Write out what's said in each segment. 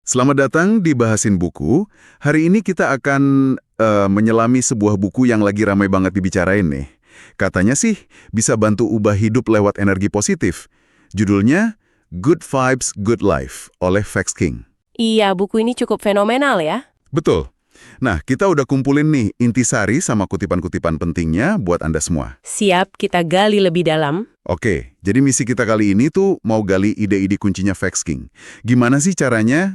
Selamat datang di Bahasin Buku. Hari ini kita akan menyelami sebuah buku yang lagi ramai banget dibicarain nih. Katanya sih bisa bantu ubah hidup lewat energi positif. Judulnya Good Vibes, Good Life oleh Vex King. Iya, buku ini cukup fenomenal ya. Betul. Nah, kita udah kumpulin nih intisari sama kutipan-kutipan pentingnya buat Anda semua. Siap kita gali lebih dalam. Oke, jadi misi kita kali ini tuh mau gali ide-ide kuncinya Vex King. Gimana sih caranya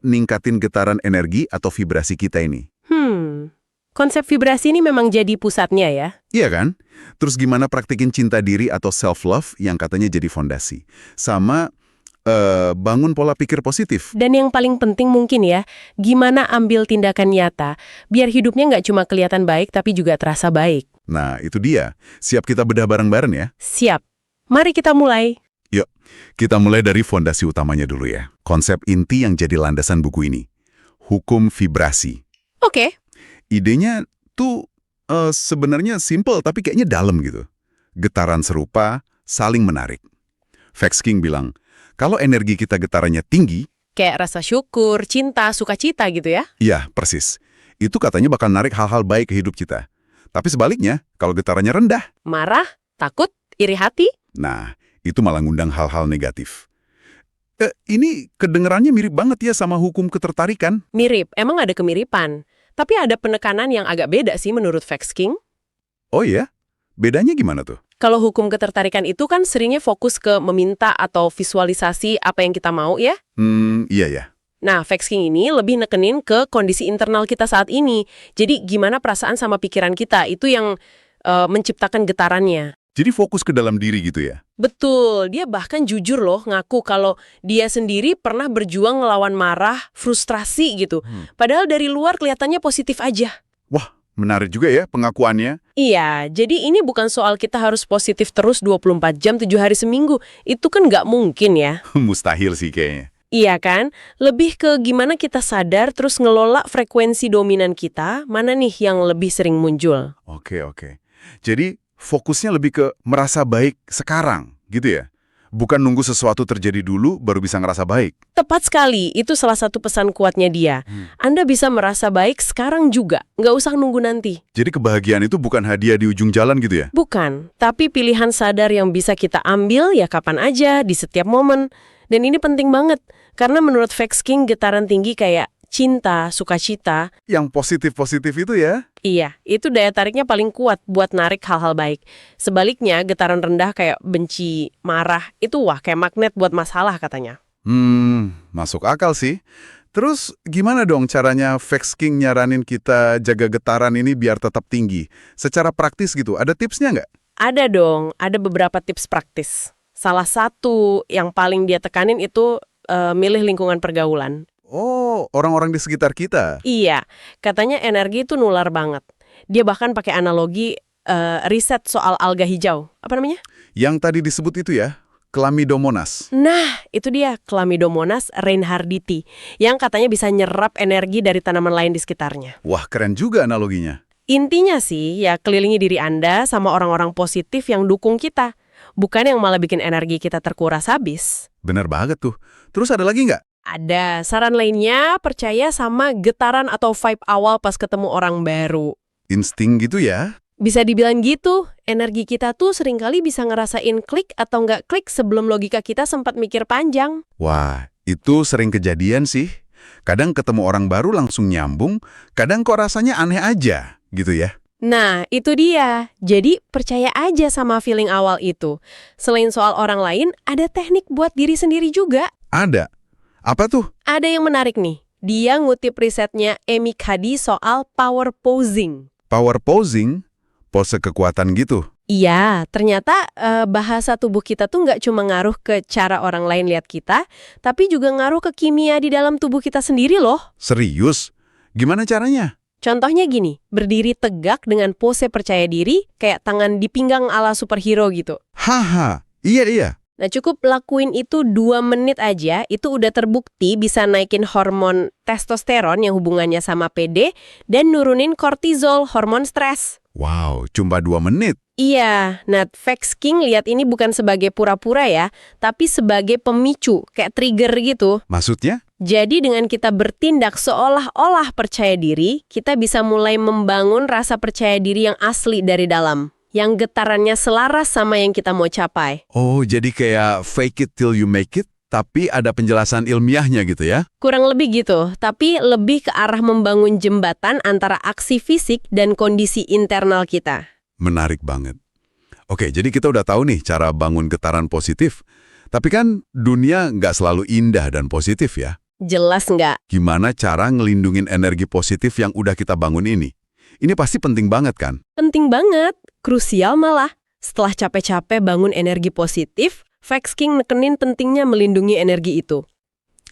ningkatin getaran energi atau vibrasi kita ini? Konsep vibrasi ini memang jadi pusatnya ya. Iya kan? Terus gimana praktikin cinta diri atau self-love yang katanya jadi fondasi? Sama bangun pola pikir positif. Dan yang paling penting mungkin ya, gimana ambil tindakan nyata, biar hidupnya nggak cuma kelihatan baik tapi juga terasa baik. Nah, itu dia. Siap kita bedah bareng-bareng ya? Siap. Mari kita mulai. Yuk, kita mulai dari fondasi utamanya dulu ya. Konsep inti yang jadi landasan buku ini. Hukum vibrasi. Oke. Idenya tuh sebenarnya simple tapi kayaknya dalam gitu. Getaran serupa, saling menarik. Vex King bilang, kalau energi kita getarannya tinggi, Kayak rasa syukur, cinta, sukacita gitu ya. iya persis. Itu katanya bakal narik hal-hal baik ke hidup kita. Tapi sebaliknya, kalau getarannya rendah, Marah, takut, iri hati. nah itu malah ngundang hal-hal negatif. Ini kedengerannya mirip banget ya sama hukum ketertarikan. Mirip, emang ada kemiripan. Tapi ada penekanan yang agak beda sih menurut Vex King. Oh iya? Bedanya gimana tuh? Kalau hukum ketertarikan itu kan seringnya fokus ke meminta atau visualisasi apa yang kita mau ya. Iya ya. Nah, Vex King ini lebih nekenin ke kondisi internal kita saat ini. Jadi gimana perasaan sama pikiran kita, itu yang menciptakan getarannya. Jadi fokus ke dalam diri gitu ya? Betul, dia bahkan jujur loh ngaku kalau dia sendiri pernah berjuang ngelawan marah, frustrasi gitu. Padahal dari luar kelihatannya positif aja. Wah, menarik juga ya pengakuannya. Iya, jadi ini bukan soal kita harus positif terus 24 jam 7 hari seminggu. Itu kan nggak mungkin ya. Mustahil sih kayaknya. Iya kan? Lebih ke gimana kita sadar terus ngelola frekuensi dominan kita, mana nih yang lebih sering muncul. Oke. Jadi fokusnya lebih ke merasa baik sekarang gitu ya? Bukan nunggu sesuatu terjadi dulu baru bisa ngerasa baik. Tepat sekali, itu salah satu pesan kuatnya dia. Anda bisa merasa baik sekarang juga, nggak usah nunggu nanti. Jadi kebahagiaan itu bukan hadiah di ujung jalan gitu ya? Bukan, tapi pilihan sadar yang bisa kita ambil ya kapan aja, di setiap momen. Dan ini penting banget, karena menurut Vex King getaran tinggi kayak cinta, sukacita, Yang positif-positif itu ya? iya, itu daya tariknya paling kuat buat narik hal-hal baik. Sebaliknya, getaran rendah kayak benci, marah, itu wah kayak magnet buat masalah katanya. Masuk akal sih. Terus gimana dong caranya Vex King nyaranin kita jaga getaran ini biar tetap tinggi? Secara praktis gitu, ada tipsnya nggak? Ada dong, ada beberapa tips praktis. Salah satu yang paling dia tekanin itu milih lingkungan pergaulan. Oh, orang-orang di sekitar kita. Iya, katanya energi itu nular banget. Dia bahkan pakai analogi riset soal alga hijau. Apa namanya? Yang tadi disebut itu ya, Chlamydomonas. Nah, itu dia, Chlamydomonas reinhardtii, yang katanya bisa nyerap energi dari tanaman lain di sekitarnya. Wah, keren juga analoginya. Intinya sih, ya kelilingi diri Anda sama orang-orang positif yang dukung kita. Bukan yang malah bikin energi kita terkuras habis. Bener banget tuh. Terus ada lagi nggak? Ada saran lainnya, percaya sama getaran atau vibe awal pas ketemu orang baru. Insting gitu ya? Bisa dibilang gitu, energi kita tuh seringkali bisa ngerasain klik atau nggak klik sebelum logika kita sempat mikir panjang. Wah, itu sering kejadian sih. Kadang ketemu orang baru langsung nyambung, kadang kok rasanya aneh aja, gitu ya. Nah, itu dia. Jadi, percaya aja sama feeling awal itu. Selain soal orang lain, ada teknik buat diri sendiri juga. Ada. Apa tuh? Ada yang menarik nih. Dia ngutip risetnya Amy Cuddy soal power posing. Power posing, pose kekuatan gitu. Iya, ternyata bahasa tubuh kita tuh nggak cuma ngaruh ke cara orang lain lihat kita, tapi juga ngaruh ke kimia di dalam tubuh kita sendiri loh. Serius? Gimana caranya? Contohnya gini, berdiri tegak dengan pose percaya diri, kayak tangan di pinggang ala superhero gitu. Haha, iya. Nah, cukup lakuin itu 2 menit aja, itu udah terbukti bisa naikin hormon testosteron yang hubungannya sama PD, dan nurunin kortisol, hormon stres. Wow, cuma 2 menit. Iya, nah Vex King lihat ini bukan sebagai pura-pura ya, tapi sebagai pemicu, kayak trigger gitu. Maksudnya? Jadi dengan kita bertindak seolah-olah percaya diri, kita bisa mulai membangun rasa percaya diri yang asli dari dalam, yang getarannya selaras sama yang kita mau capai. Oh, jadi kayak fake it till you make it, tapi ada penjelasan ilmiahnya gitu ya? Kurang lebih gitu, tapi lebih ke arah membangun jembatan antara aksi fisik dan kondisi internal kita. Menarik banget. Oke, jadi kita udah tahu nih cara bangun getaran positif. Tapi kan dunia nggak selalu indah dan positif ya. Jelas nggak? Gimana cara ngelindungin energi positif yang udah kita bangun ini? Ini pasti penting banget kan? Penting banget, krusial malah. Setelah capek-capek bangun energi positif, Vex King nekenin pentingnya melindungi energi itu.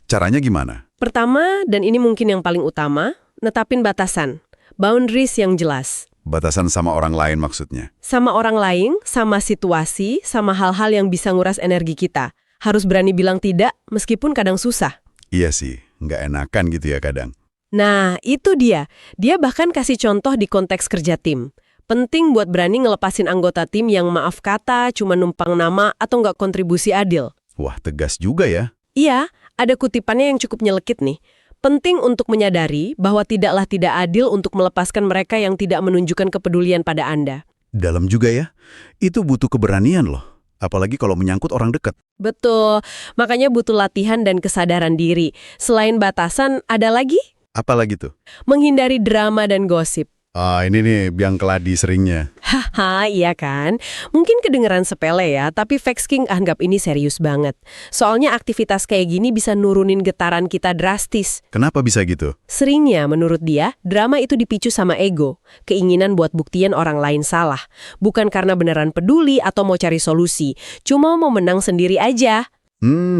Caranya gimana? Pertama, dan ini mungkin yang paling utama, netapin batasan. Boundaries yang jelas. Batasan sama orang lain maksudnya. Sama orang lain, sama situasi, sama hal-hal yang bisa nguras energi kita. Harus berani bilang tidak, meskipun kadang susah. Iya sih, nggak enakan gitu ya kadang. Nah, itu dia. Dia bahkan kasih contoh di konteks kerja tim. Penting buat berani ngelepasin anggota tim yang maaf kata, cuma numpang nama, atau nggak kontribusi adil. Wah, tegas juga ya. Iya, ada kutipannya yang cukup nyelekit nih. Penting untuk menyadari bahwa tidaklah tidak adil untuk melepaskan mereka yang tidak menunjukkan kepedulian pada Anda. Dalam juga ya. Itu butuh keberanian loh. Apalagi kalau menyangkut orang dekat. Betul, makanya butuh latihan dan kesadaran diri. Selain batasan, ada lagi? Apalagi tuh? Menghindari drama dan gosip. Ah, ini nih biang keladi seringnya. Haha, iya kan? Mungkin kedengeran sepele ya, tapi Vex King anggap ini serius banget. Soalnya aktivitas kayak gini bisa nurunin getaran kita drastis. Kenapa bisa gitu? Seringnya, menurut dia, drama itu dipicu sama ego. Keinginan buat buktian orang lain salah. Bukan karena beneran peduli atau mau cari solusi. Cuma mau menang sendiri aja.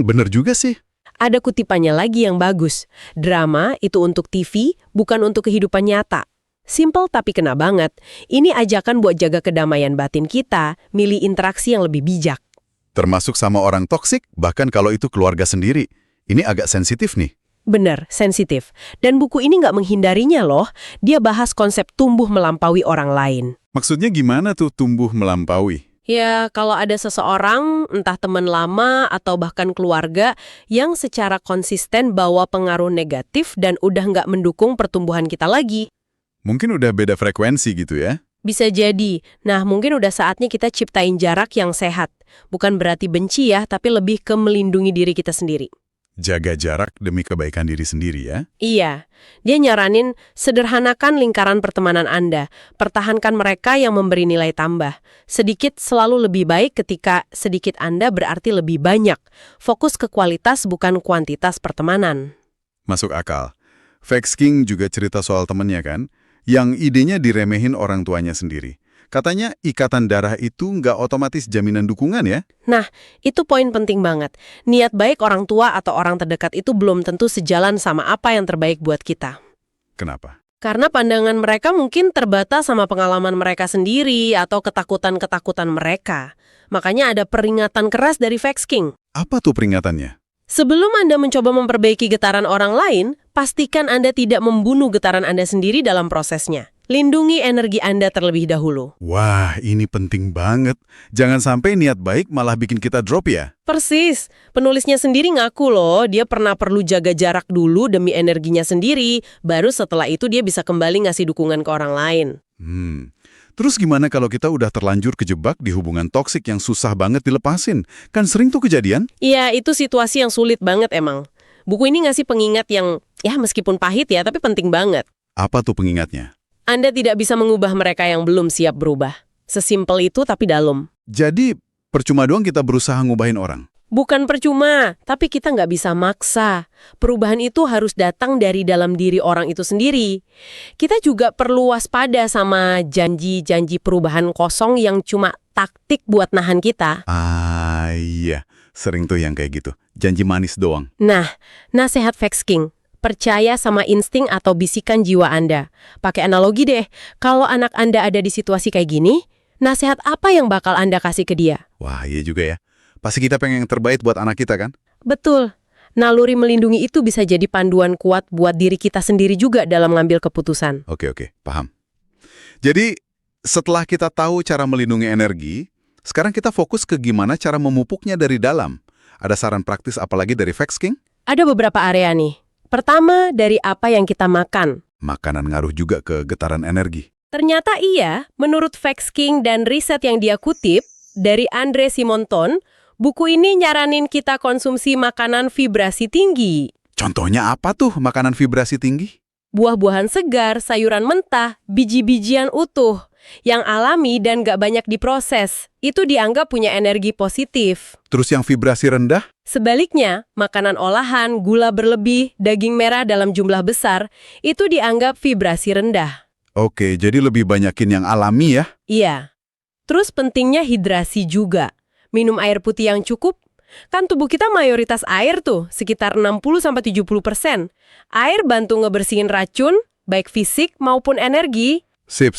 Bener juga sih. Ada kutipannya lagi yang bagus. Drama itu untuk TV, bukan untuk kehidupan nyata. Simple tapi kena banget. Ini ajakan buat jaga kedamaian batin kita, milih interaksi yang lebih bijak. Termasuk sama orang toksik, bahkan kalau itu keluarga sendiri. Ini agak sensitif nih. Bener, sensitif. Dan buku ini nggak menghindarinya loh. Dia bahas konsep tumbuh melampaui orang lain. Maksudnya gimana tuh tumbuh melampaui? Ya, kalau ada seseorang, entah teman lama atau bahkan keluarga, yang secara konsisten bawa pengaruh negatif dan udah nggak mendukung pertumbuhan kita lagi. Mungkin udah beda frekuensi gitu ya? Bisa jadi. Nah, mungkin udah saatnya kita ciptain jarak yang sehat. Bukan berarti benci ya, tapi lebih ke melindungi diri kita sendiri. Jaga jarak demi kebaikan diri sendiri ya? Iya. Dia nyaranin, sederhanakan lingkaran pertemanan Anda. Pertahankan mereka yang memberi nilai tambah. Sedikit selalu lebih baik ketika sedikit Anda berarti lebih banyak. Fokus ke kualitas bukan kuantitas pertemanan. Masuk akal. Vex King juga cerita soal temennya kan? Yang idenya diremehin orang tuanya sendiri. Katanya ikatan darah itu nggak otomatis jaminan dukungan ya? Nah, itu poin penting banget. Niat baik orang tua atau orang terdekat itu belum tentu sejalan sama apa yang terbaik buat kita. Kenapa? Karena pandangan mereka mungkin terbatas sama pengalaman mereka sendiri atau ketakutan-ketakutan mereka. Makanya ada peringatan keras dari Vex King. Apa tuh peringatannya? Sebelum Anda mencoba memperbaiki getaran orang lain, pastikan Anda tidak membunuh getaran Anda sendiri dalam prosesnya. Lindungi energi Anda terlebih dahulu. Wah, ini penting banget. Jangan sampai niat baik malah bikin kita drop ya? Persis. Penulisnya sendiri ngaku loh, dia pernah perlu jaga jarak dulu demi energinya sendiri, baru setelah itu dia bisa kembali ngasih dukungan ke orang lain. Terus gimana kalau kita udah terlanjur kejebak di hubungan toksik yang susah banget dilepasin? Kan sering tuh kejadian? Iya, itu situasi yang sulit banget emang. Buku ini ngasih pengingat yang, ya meskipun pahit ya, tapi penting banget. Apa tuh pengingatnya? Anda tidak bisa mengubah mereka yang belum siap berubah. Sesimpel itu tapi dalam. Jadi, percuma doang kita berusaha ngubahin orang? Bukan percuma, tapi kita nggak bisa maksa. Perubahan itu harus datang dari dalam diri orang itu sendiri. Kita juga perlu waspada sama janji-janji perubahan kosong yang cuma taktik buat nahan kita. Ah, iya. Sering tuh yang kayak gitu. Janji manis doang. Nah, nasihat Vex King. Percaya sama insting atau bisikan jiwa Anda. Pakai analogi deh, kalau anak Anda ada di situasi kayak gini, nasihat apa yang bakal Anda kasih ke dia? Wah, iya juga ya. Pasti kita pengen yang terbaik buat anak kita kan? Betul. Naluri melindungi itu bisa jadi panduan kuat buat diri kita sendiri juga dalam ngambil keputusan. Oke, paham. Jadi, setelah kita tahu cara melindungi energi, sekarang kita fokus ke gimana cara memupuknya dari dalam. Ada saran praktis apalagi dari Vex King? Ada beberapa area nih. Pertama, dari apa yang kita makan. Makanan ngaruh juga ke getaran energi. Ternyata iya, menurut Facts King dan riset yang dia kutip, dari Andre Simonton, buku ini nyaranin kita konsumsi makanan vibrasi tinggi. Contohnya apa tuh makanan vibrasi tinggi? Buah-buahan segar, sayuran mentah, biji-bijian utuh, yang alami dan gak banyak diproses. Itu dianggap punya energi positif. Terus yang vibrasi rendah? Sebaliknya, makanan olahan, gula berlebih, daging merah dalam jumlah besar, itu dianggap vibrasi rendah. Oke, jadi lebih banyakin yang alami ya? Iya. Terus pentingnya hidrasi juga. Minum air putih yang cukup. Kan tubuh kita mayoritas air tuh, sekitar 60-70%. Air bantu ngebersihin racun, baik fisik maupun energi. Sip.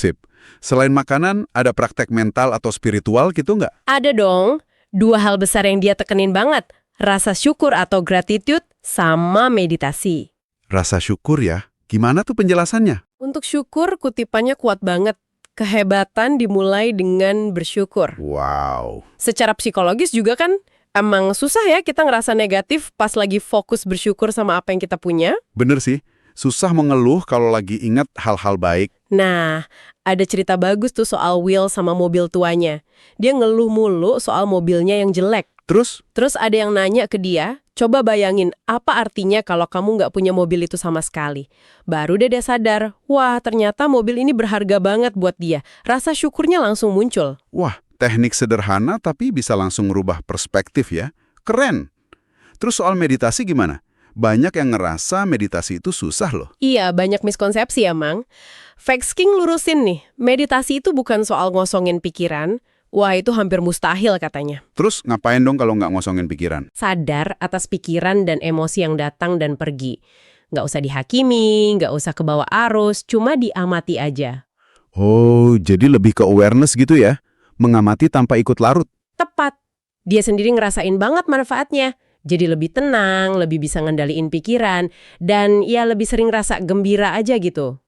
Selain makanan, ada praktek mental atau spiritual gitu nggak? Ada dong. Dua hal besar yang dia tekenin banget. Rasa syukur atau gratitude sama meditasi. Rasa syukur ya? Gimana tuh penjelasannya? Untuk syukur, kutipannya kuat banget. Kehebatan dimulai dengan bersyukur. Wow. Secara psikologis juga kan, emang susah ya kita ngerasa negatif pas lagi fokus bersyukur sama apa yang kita punya. Bener sih, susah mengeluh kalau lagi ingat hal-hal baik. Nah, ada cerita bagus tuh soal Will sama mobil tuanya. Dia ngeluh mulu soal mobilnya yang jelek. Terus Ada yang nanya ke dia, coba bayangin apa artinya kalau kamu nggak punya mobil itu sama sekali. Baru dia sadar, wah ternyata mobil ini berharga banget buat dia. Rasa syukurnya langsung muncul. wah, teknik sederhana tapi bisa langsung rubah perspektif ya. Keren. Terus soal meditasi gimana? Banyak yang ngerasa meditasi itu susah loh. Iya, banyak miskonsepsi emang. Facts King lurusin nih, meditasi itu bukan soal ngosongin pikiran. Wah, itu hampir mustahil katanya. Terus ngapain dong kalau nggak ngosongin pikiran? Sadar atas pikiran dan emosi yang datang dan pergi. Nggak usah dihakimi, nggak usah kebawa arus, cuma diamati aja. Oh, jadi lebih ke awareness gitu ya? Mengamati tanpa ikut larut. Tepat. Dia sendiri ngerasain banget manfaatnya. Jadi lebih tenang, lebih bisa ngendaliin pikiran, dan ya lebih sering rasa gembira aja gitu.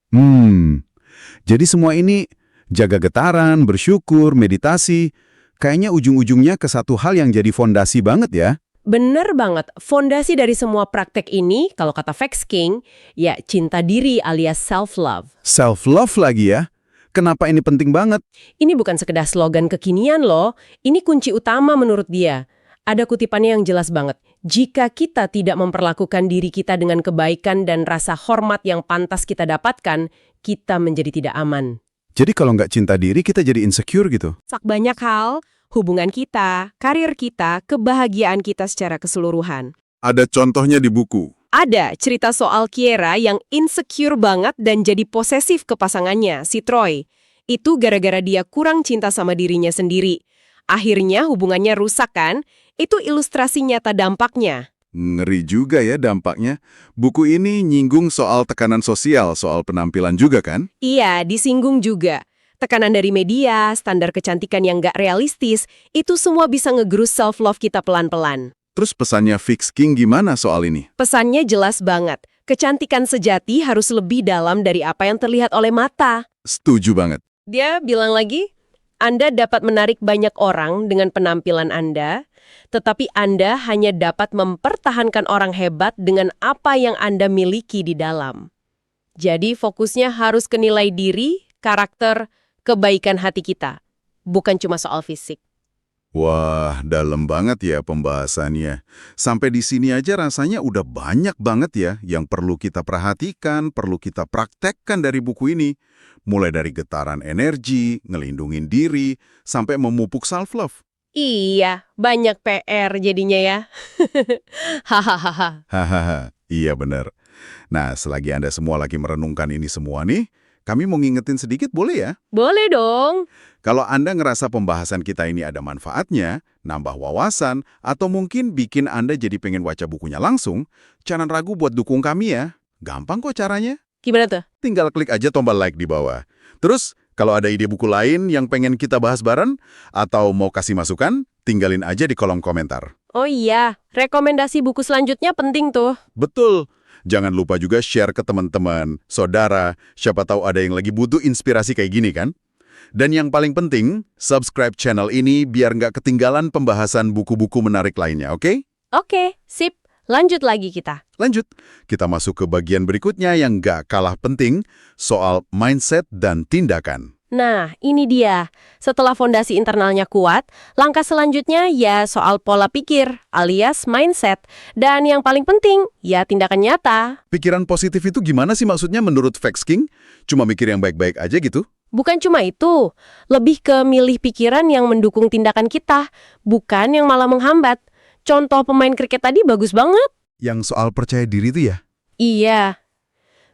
Jadi semua ini jaga getaran, bersyukur, meditasi, kayaknya ujung-ujungnya ke satu hal yang jadi fondasi banget ya. Bener banget, fondasi dari semua praktek ini, kalau kata Facts King, ya cinta diri alias self-love. Self-love lagi ya? Kenapa ini penting banget? Ini bukan sekedar slogan kekinian loh, ini kunci utama menurut dia. Ada kutipannya yang jelas banget. Jika kita tidak memperlakukan diri kita dengan kebaikan dan rasa hormat yang pantas kita dapatkan, kita menjadi tidak aman. Jadi kalau nggak cinta diri, kita jadi insecure gitu. Sak banyak hal, hubungan kita, karir kita, kebahagiaan kita secara keseluruhan. Ada contohnya di buku. Ada cerita soal Kiera yang insecure banget dan jadi posesif ke pasangannya, si Troy. Itu gara-gara dia kurang cinta sama dirinya sendiri. Akhirnya hubungannya rusak kan? Itu ilustrasi nyata dampaknya. Ngeri juga ya dampaknya. Buku ini nyinggung soal tekanan sosial, soal penampilan juga kan? Iya, disinggung juga. Tekanan dari media, standar kecantikan yang nggak realistis, itu semua bisa ngegerus self-love kita pelan-pelan. Terus pesannya Fix King gimana soal ini? Pesannya jelas banget. Kecantikan sejati harus lebih dalam dari apa yang terlihat oleh mata. Setuju banget. Dia bilang lagi, Anda dapat menarik banyak orang dengan penampilan Anda, tetapi Anda hanya dapat mempertahankan orang hebat dengan apa yang Anda miliki di dalam. Jadi fokusnya harus ke nilai diri, karakter, kebaikan hati kita. Bukan cuma soal fisik. Wah, dalam banget ya pembahasannya. Sampai di sini aja rasanya udah banyak banget ya yang perlu kita perhatikan, perlu kita praktekkan dari buku ini. Mulai dari getaran energi, ngelindungin diri, sampai memupuk self-love. Iya, banyak PR jadinya ya. Hahaha. Hahaha, iya benar. Nah, selagi Anda semua lagi merenungkan ini semua nih, kami mau ngingetin sedikit boleh ya? Boleh dong. Kalau Anda ngerasa pembahasan kita ini ada manfaatnya, nambah wawasan, atau mungkin bikin Anda jadi pengen baca bukunya langsung, jangan ragu buat dukung kami ya. Gampang kok caranya. Gimana tuh? Tinggal klik aja tombol like di bawah. Terus, kalau ada ide buku lain yang pengen kita bahas bareng, atau mau kasih masukan, tinggalin aja di kolom komentar. Oh iya, rekomendasi buku selanjutnya penting tuh. Betul. Jangan lupa juga share ke teman-teman, saudara, siapa tahu ada yang lagi butuh inspirasi kayak gini kan? Dan yang paling penting, subscribe channel ini biar nggak ketinggalan pembahasan buku-buku menarik lainnya, oke? Oke, sip. Lanjut lagi kita. Lanjut, kita masuk ke bagian berikutnya yang nggak kalah penting, soal mindset dan tindakan. Nah, ini dia. Setelah fondasi internalnya kuat, langkah selanjutnya ya soal pola pikir, alias mindset. Dan yang paling penting, ya tindakan nyata. Pikiran positif itu gimana sih maksudnya menurut Vex King? Cuma mikir yang baik-baik aja gitu? Bukan cuma itu, lebih ke milih pikiran yang mendukung tindakan kita, bukan yang malah menghambat. Contoh pemain kriket tadi bagus banget. Yang soal percaya diri itu ya? Iya.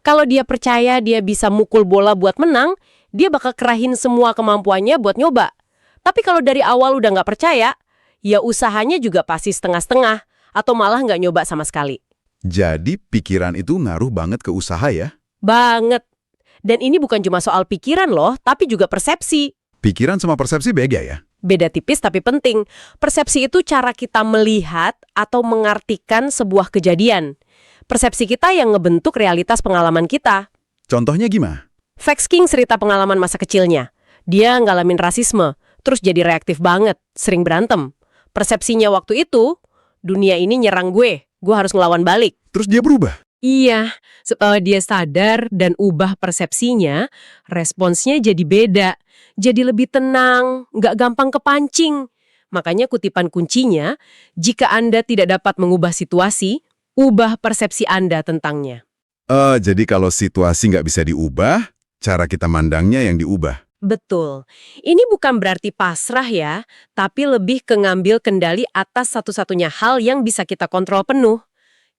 Kalau dia percaya dia bisa mukul bola buat menang, dia bakal kerahin semua kemampuannya buat nyoba. Tapi kalau dari awal udah nggak percaya, ya usahanya juga pasti setengah-setengah, atau malah nggak nyoba sama sekali. Jadi pikiran itu ngaruh banget ke usaha ya? Banget. Dan ini bukan cuma soal pikiran loh, tapi juga persepsi. Pikiran sama persepsi beda ya? Beda tipis tapi penting. Persepsi itu cara kita melihat atau mengartikan sebuah kejadian. Persepsi kita yang ngebentuk realitas pengalaman kita. Contohnya gimana? Vex King cerita pengalaman masa kecilnya. Dia ngalamin rasisme, terus jadi reaktif banget, sering berantem. Persepsinya waktu itu, dunia ini nyerang gue harus ngelawan balik. Terus dia berubah? Iya, setelah dia sadar dan ubah persepsinya, responsnya jadi beda. Jadi lebih tenang, nggak gampang kepancing. Makanya kutipan kuncinya, jika Anda tidak dapat mengubah situasi, ubah persepsi Anda tentangnya. Jadi kalau situasi nggak bisa diubah, cara kita mandangnya yang diubah. Betul. Ini bukan berarti pasrah ya, tapi lebih ke ngambil kendali atas satu-satunya hal yang bisa kita kontrol penuh.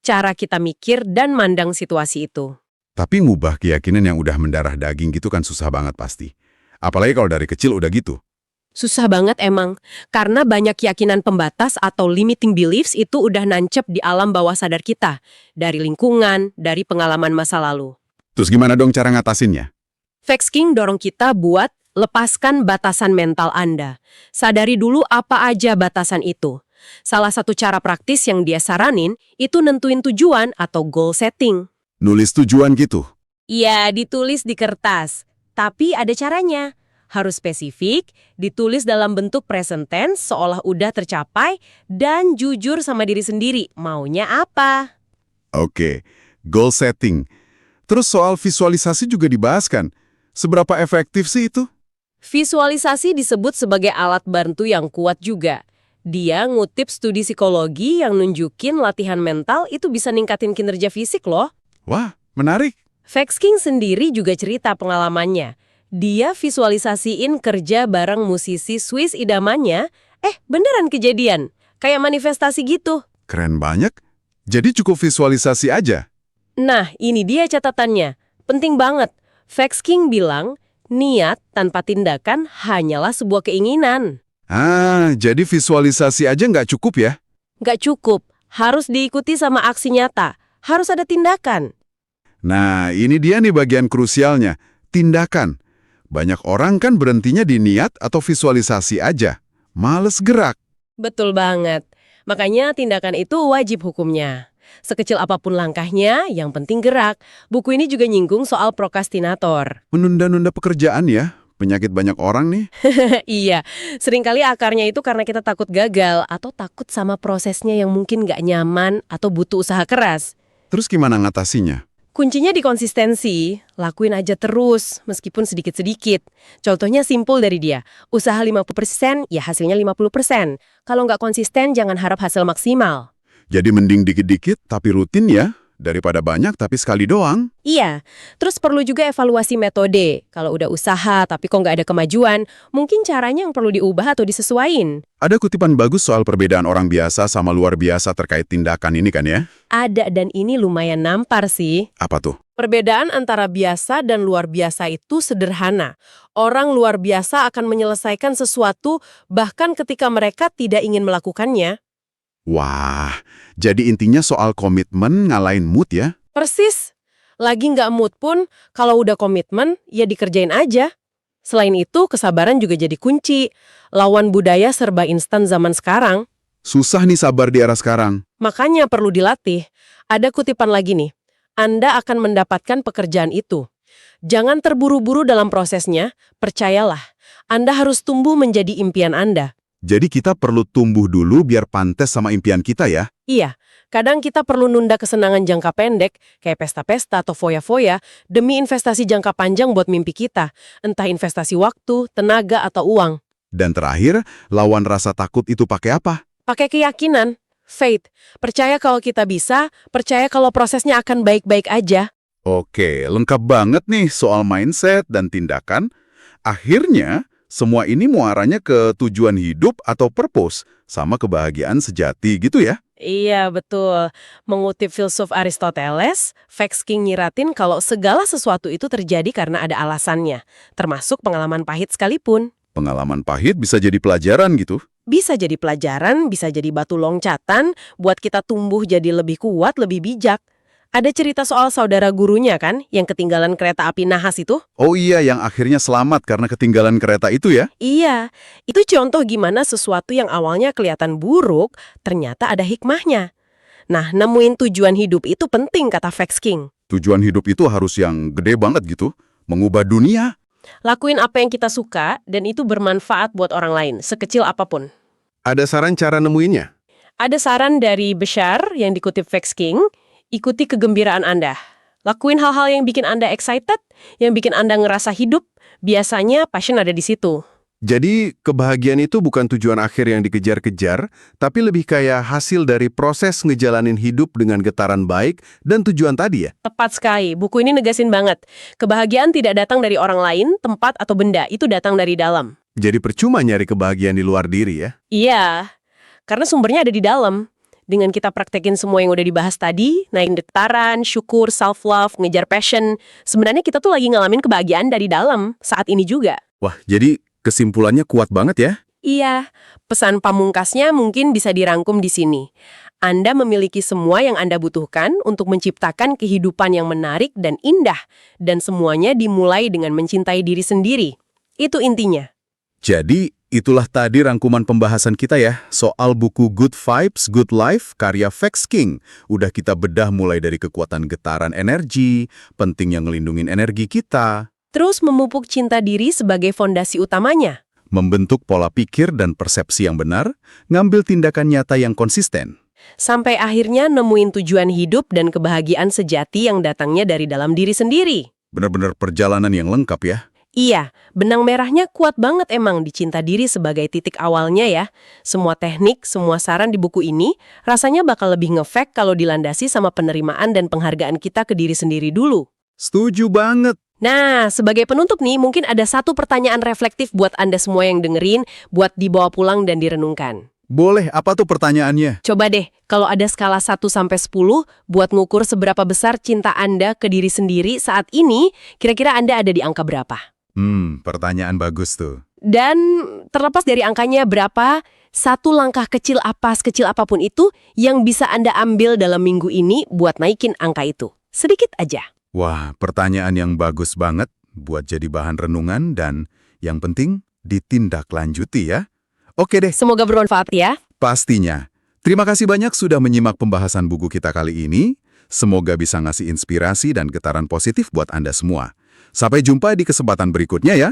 Cara kita mikir dan mandang situasi itu. Tapi ngubah keyakinan yang udah mendarah daging gitu kan susah banget pasti. Apalagi kalau dari kecil udah gitu. Susah banget emang, karena banyak keyakinan pembatas atau limiting beliefs itu udah nancep di alam bawah sadar kita. Dari lingkungan, dari pengalaman masa lalu. Terus gimana dong cara ngatasinnya? Vex King dorong kita buat lepaskan batasan mental Anda. Sadari dulu apa aja batasan itu. Salah satu cara praktis yang dia saranin itu nentuin tujuan atau goal setting. Nulis tujuan gitu? Iya, ditulis di kertas. Tapi ada caranya. Harus spesifik, ditulis dalam bentuk present tense seolah udah tercapai, dan jujur sama diri sendiri, maunya apa. Oke, goal setting. Terus soal visualisasi juga dibahas kan? Seberapa efektif sih itu? Visualisasi disebut sebagai alat bantu yang kuat juga. Dia ngutip studi psikologi yang nunjukin latihan mental itu bisa ningkatin kinerja fisik loh. Wah, menarik. Vex King sendiri juga cerita pengalamannya. Dia visualisasiin kerja bareng musisi Swiss idamannya, beneran kejadian. Kayak manifestasi gitu. Keren banyak. Jadi cukup visualisasi aja? Nah, ini dia catatannya. Penting banget. Vex King bilang, niat tanpa tindakan hanyalah sebuah keinginan. Jadi visualisasi aja nggak cukup ya? Nggak cukup. Harus diikuti sama aksi nyata. Harus ada tindakan. Nah, ini dia nih bagian krusialnya. Tindakan. Banyak orang kan berhentinya di niat atau visualisasi aja. Males gerak. Betul banget. Makanya tindakan itu wajib hukumnya. Sekecil apapun langkahnya, yang penting gerak. Buku ini juga nyinggung soal prokrastinator. Menunda-nunda pekerjaan ya. Penyakit banyak orang nih. Iya, seringkali akarnya itu karena kita takut gagal atau takut sama prosesnya yang mungkin nggak nyaman atau butuh usaha keras. Terus gimana ngatasinya? Kuncinya di konsistensi, lakuin aja terus, meskipun sedikit-sedikit. Contohnya simpel dari dia, usaha 50%, ya hasilnya 50%. Kalau nggak konsisten, jangan harap hasil maksimal. Jadi mending dikit-dikit tapi rutin ya, daripada banyak tapi sekali doang. Iya, terus perlu juga evaluasi metode. Kalau udah usaha tapi kok nggak ada kemajuan, mungkin caranya yang perlu diubah atau disesuaiin. Ada kutipan bagus soal perbedaan orang biasa sama luar biasa terkait tindakan ini kan ya? Ada, dan ini lumayan nampar sih. Apa tuh? Perbedaan antara biasa dan luar biasa itu sederhana. Orang luar biasa akan menyelesaikan sesuatu bahkan ketika mereka tidak ingin melakukannya. Wah, jadi intinya soal komitmen ngalahin mood ya? Persis. Lagi nggak mood pun, kalau udah komitmen, ya dikerjain aja. Selain itu, kesabaran juga jadi kunci. Lawan budaya serba instan zaman sekarang. Susah nih sabar di era sekarang. Makanya perlu dilatih. Ada kutipan lagi nih. Anda akan mendapatkan pekerjaan itu. Jangan terburu-buru dalam prosesnya, percayalah. Anda harus tumbuh menjadi impian Anda. Jadi kita perlu tumbuh dulu biar pantas sama impian kita ya. Iya, kadang kita perlu nunda kesenangan jangka pendek, kayak pesta-pesta atau foya-foya, demi investasi jangka panjang buat mimpi kita. Entah investasi waktu, tenaga, atau uang. Dan terakhir, lawan rasa takut itu pakai apa? Pakai keyakinan, faith. Percaya kalau kita bisa, percaya kalau prosesnya akan baik-baik aja. Oke, lengkap banget nih soal mindset dan tindakan. Akhirnya, semua ini muaranya ke tujuan hidup atau purpose, sama kebahagiaan sejati gitu ya. Iya, betul. Mengutip filsuf Aristoteles, Fexking nyiratin kalau segala sesuatu itu terjadi karena ada alasannya, termasuk pengalaman pahit sekalipun. Pengalaman pahit bisa jadi pelajaran gitu. Bisa jadi pelajaran, bisa jadi batu loncatan, buat kita tumbuh jadi lebih kuat, lebih bijak. Ada cerita soal saudara gurunya kan, yang ketinggalan kereta api nahas itu? Oh iya, yang akhirnya selamat karena ketinggalan kereta itu ya. Iya, itu contoh gimana sesuatu yang awalnya kelihatan buruk, ternyata ada hikmahnya. Nah, nemuin tujuan hidup itu penting, kata Fexking. Tujuan hidup itu harus yang gede banget gitu. Mengubah dunia. Lakuin apa yang kita suka, dan itu bermanfaat buat orang lain, sekecil apapun. Ada saran cara nemuinnya? Ada saran dari Bashar yang dikutip Fexking, ikuti kegembiraan Anda. Lakuin hal-hal yang bikin Anda excited, yang bikin Anda ngerasa hidup. Biasanya passion ada di situ. Jadi, kebahagiaan itu bukan tujuan akhir yang dikejar-kejar, tapi lebih kayak hasil dari proses ngejalanin hidup dengan getaran baik dan tujuan tadi ya? Tepat sekali, buku ini negasin banget. Kebahagiaan tidak datang dari orang lain, tempat, atau benda. Itu datang dari dalam. Jadi percuma nyari kebahagiaan di luar diri ya? Iya, karena sumbernya ada di dalam. Dengan kita praktekin semua yang udah dibahas tadi, naikin getaran, syukur, self-love, ngejar passion, sebenarnya kita tuh lagi ngalamin kebahagiaan dari dalam, saat ini juga. Wah, jadi kesimpulannya kuat banget ya? Iya, pesan pamungkasnya mungkin bisa dirangkum di sini. Anda memiliki semua yang Anda butuhkan untuk menciptakan kehidupan yang menarik dan indah, dan semuanya dimulai dengan mencintai diri sendiri. Itu intinya. Jadi, itulah tadi rangkuman pembahasan kita ya, soal buku Good Vibes, Good Life, karya Fexking. Udah kita bedah mulai dari kekuatan getaran energi, pentingnya ngelindungin energi kita, Terus memupuk cinta diri sebagai fondasi utamanya. membentuk pola pikir dan persepsi yang benar, ngambil tindakan nyata yang konsisten. Sampai akhirnya nemuin tujuan hidup dan kebahagiaan sejati yang datangnya dari dalam diri sendiri. Benar-benar perjalanan yang lengkap ya. Iya, benang merahnya kuat banget emang di cinta diri sebagai titik awalnya ya. Semua teknik, semua saran di buku ini rasanya bakal lebih ngefek kalau dilandasi sama penerimaan dan penghargaan kita ke diri sendiri dulu. Setuju banget. Nah, sebagai penutup nih, mungkin ada satu pertanyaan reflektif buat Anda semua yang dengerin, buat dibawa pulang dan direnungkan. Boleh, apa tuh pertanyaannya? Coba deh, kalau ada skala 1-10, buat ngukur seberapa besar cinta Anda ke diri sendiri saat ini, kira-kira Anda ada di angka berapa? Pertanyaan bagus tuh. Dan terlepas dari angkanya berapa, satu langkah kecil apa sekecil apapun itu yang bisa Anda ambil dalam minggu ini buat naikin angka itu. Sedikit aja. Wah, pertanyaan yang bagus banget buat jadi bahan renungan dan yang penting ditindaklanjuti ya. Oke deh, Semoga bermanfaat ya. pastinya. Terima kasih banyak sudah menyimak pembahasan buku kita kali ini. Semoga bisa ngasih inspirasi dan getaran positif buat Anda semua. Sampai jumpa di kesempatan berikutnya ya.